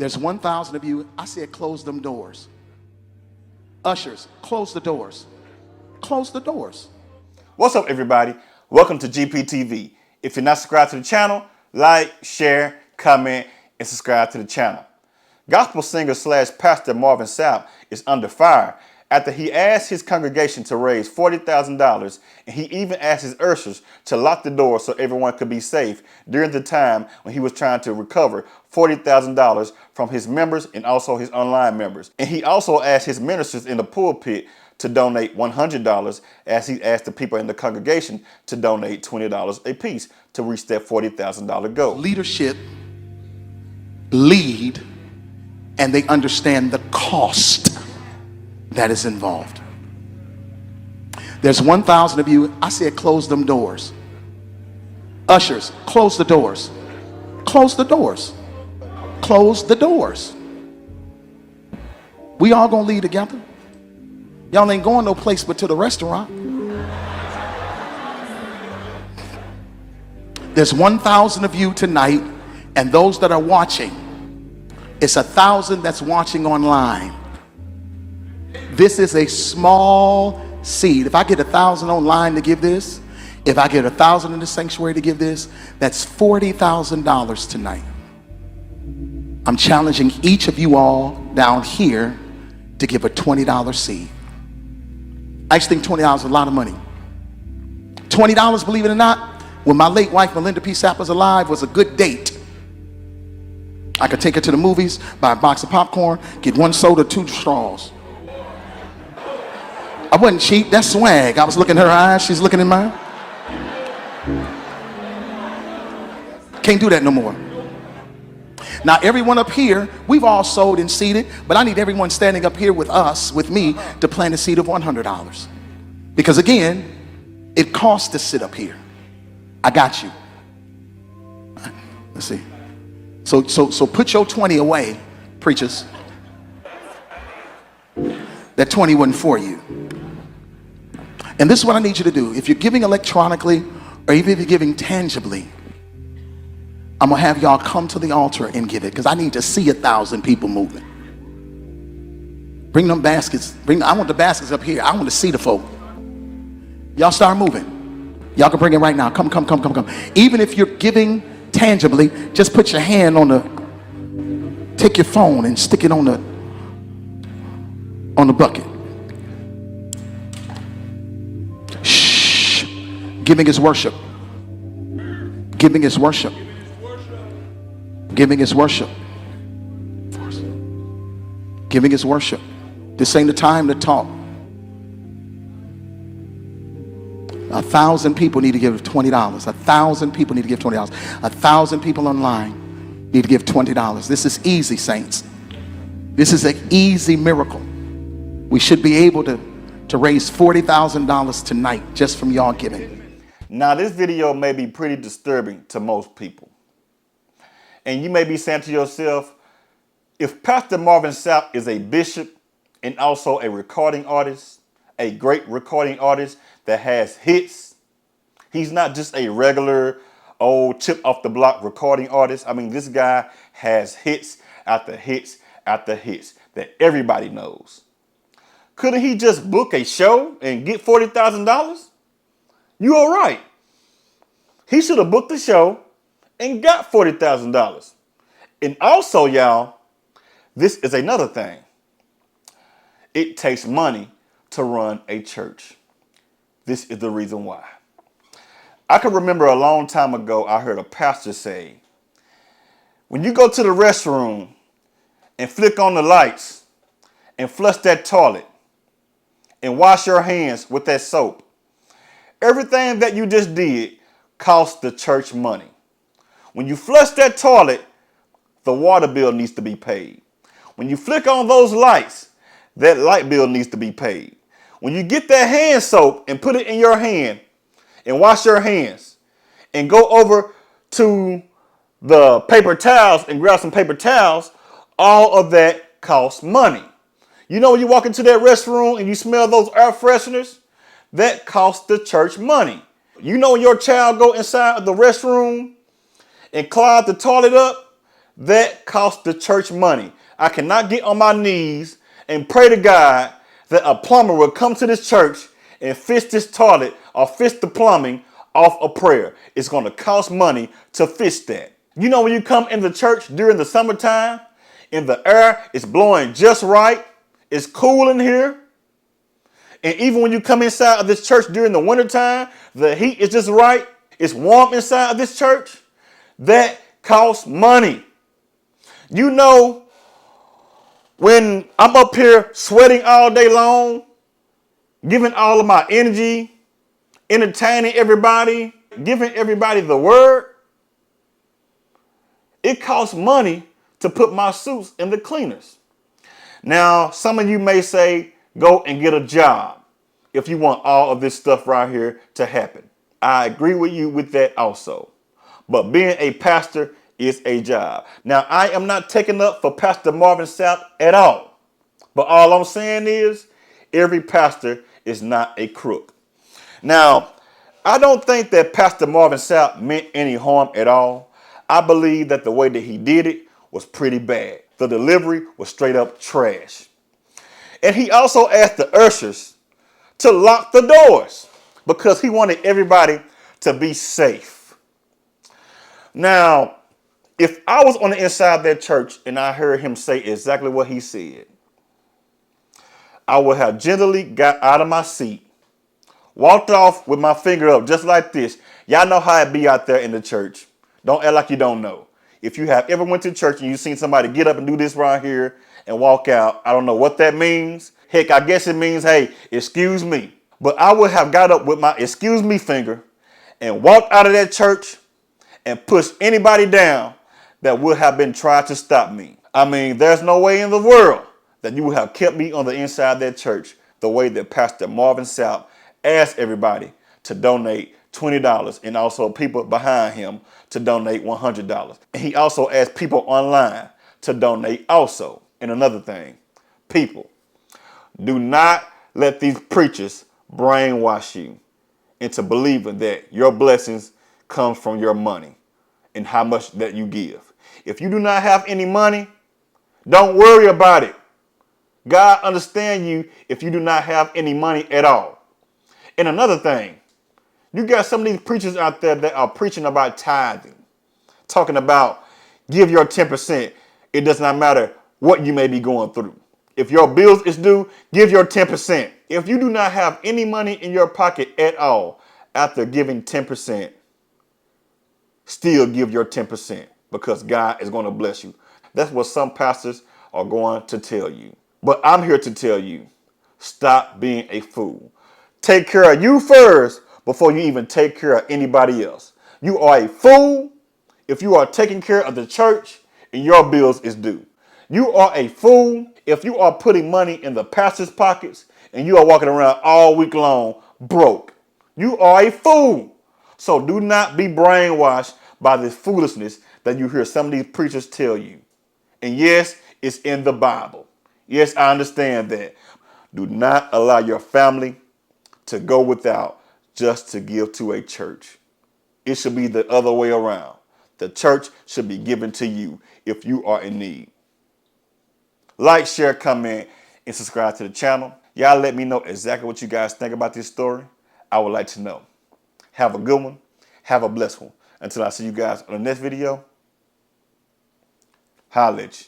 There's 1,000 of you. I said close them doors. Ushers, close the doors. Close the doors. What's up, everybody? Welcome to GPTV. If you're not subscribed to the channel, like, share, comment, and subscribe to the channel. Gospel singer / pastor Marvin Sapp is under fire after he asked his congregation to raise $40,000, and he even asked his ushers to lock the door so everyone could be safe during the time when he was trying to recover $40,000 from his members and also his online members. And he also asked his ministers in the pulpit to donate $100 as he asked the people in the congregation to donate $20 a piece to reach that $40,000 goal. Leadership lead, and they understand the cost that is involved. There's 1,000 of you. I said close them doors. Ushers, close the doors. Close the doors. Close the doors. We all gonna leave together. Y'all ain't going no place but to the restaurant. There's 1,000 of you tonight, and those that are watching, it's 1,000 that's watching online. This is a small seed. If I get 1,000 online to give this, if I get 1,000 in the sanctuary to give this, that's $40,000 tonight. I'm challenging each of you all down here to give a $20 seed. I just think $20 is a lot of money. $20, believe it or not, when my late wife Melinda P. Sapp was alive, was a good date. I could take her to the movies, buy a box of popcorn, get 1 soda, 2 straws. I wasn't cheap, that's swag. I was looking in her eyes, she's looking in mine. Can't do that no more. Now everyone up here, we've all sold and seeded, but I need everyone standing up here with us, with me, to plant a seed of $100. Because again, it costs to sit up here. I got you. Let's see. So put your 20 away, preachers. That 20 wasn't for you. And this is what I need you to do. If you're giving electronically, or even if you're giving tangibly, I'm gonna have y'all come to the altar and give it, because I need to see 1,000 people moving. Bring them baskets. I want the baskets up here. I want to see the folk. Y'all start moving. Y'all can bring it right now. Come. Even if you're giving tangibly, just put your hand on take your phone and stick it on the bucket. Shh. Giving is worship. Giving is worship. Giving is worship. Giving is worship. This ain't the time to talk. 1,000 people need to give $20. 1,000 people need to give $20. 1,000 people online need to give $20. This is easy, saints. This is an easy miracle. We should be able to raise $40,000 tonight just from y'all giving. Now this video may be pretty disturbing to most people. And you may be saying to yourself, if Pastor Marvin Sapp is a bishop and also a recording artist, a great recording artist that has hits, he's not just a regular old chip off the block recording artist. I mean, this guy has hits after hits after hits that everybody knows. Couldn't he just book a show and get $40,000? You all right. He should have booked the show and got $40,000. And also, y'all, this is another thing. It takes money to run a church. This is the reason why. I can remember a long time ago, I heard a pastor say, when you go to the restroom and flick on the lights and flush that toilet and wash your hands with that soap, everything that you just did cost the church money. When you flush that toilet, the water bill needs to be paid. When you flick on those lights, that light bill needs to be paid. When you get that hand soap and put it in your hand and wash your hands and go over to the paper towels and grab some paper towels, all of that costs money. You know, when you walk into that restroom and you smell those air fresheners, that costs the church money. You know, when your child go inside of the restroom and clog the toilet up, That costs the church money. I cannot get on my knees and pray to God that a plumber will come to this church and fix this toilet or fix the plumbing off a prayer. It's going to cost money to fix that. You know, when you come in the church during the summertime and the air is blowing just right, it's cool in here. And even when you come inside of this church during the wintertime, the heat is just right. It's warm inside of this church. That costs money. You know, when I'm up here sweating all day long, giving all of my energy, entertaining everybody, giving everybody the word, it costs money to put my suits in the cleaners. Now, some of you may say, go and get a job if you want all of this stuff right here to happen. I agree with you with that also. But being a pastor is a job. Now, I am not taking up for Pastor Marvin Sapp at all. But all I'm saying is every pastor is not a crook. Now, I don't think that Pastor Marvin Sapp meant any harm at all. I believe that the way that he did it was pretty bad. The delivery was straight up trash. And he also asked the ushers to lock the doors because he wanted everybody to be safe. Now, if I was on the inside of that church and I heard him say exactly what he said, I would have gently got out of my seat, walked off with my finger up just like this. Y'all know how it be out there in the church. Don't act like you don't know. If you have ever went to church and you've seen somebody get up and do this right here and walk out, I don't know what that means. Heck, I guess it means, hey, excuse me. But I would have got up with my excuse me finger and walked out of that church and pushed anybody down that would have been trying to stop me. I mean, there's no way in the world that you would have kept me on the inside of that church the way that Pastor Marvin Sapp asked everybody to donate $20 and also people behind him to donate $100. And he also asked people online to donate also. And another thing, people, do not let these preachers brainwash you into believing that your blessings come from your money and how much that you give. If you do not have any money, don't worry about it. God understands you if you do not have any money at all. And another thing, you got some of these preachers out there that are preaching about tithing, talking about give your 10%. It does not matter what you may be going through. If your bills is due, give your 10%. If you do not have any money in your pocket at all after giving 10%, still give your 10% because God is going to bless you. That's what some pastors are going to tell you. But I'm here to tell you, stop being a fool. Take care of you first before you even take care of anybody else. You are a fool if you are taking care of the church and your bills is due. You are a fool if you are putting money in the pastor's pockets and you are walking around all week long broke. You are a fool. So do not be brainwashed by this foolishness that you hear some of these preachers tell you. And yes, it's in the Bible. Yes, I understand that. Do not allow your family to go without just to give to a church. It should be the other way around. The church should be given to you if you are in need. Like, share, comment, and subscribe to the channel. Y'all let me know exactly what you guys think about this story. I would like to know. Have a good one. Have a blessed one. Until I see you guys on the next video, holla at you.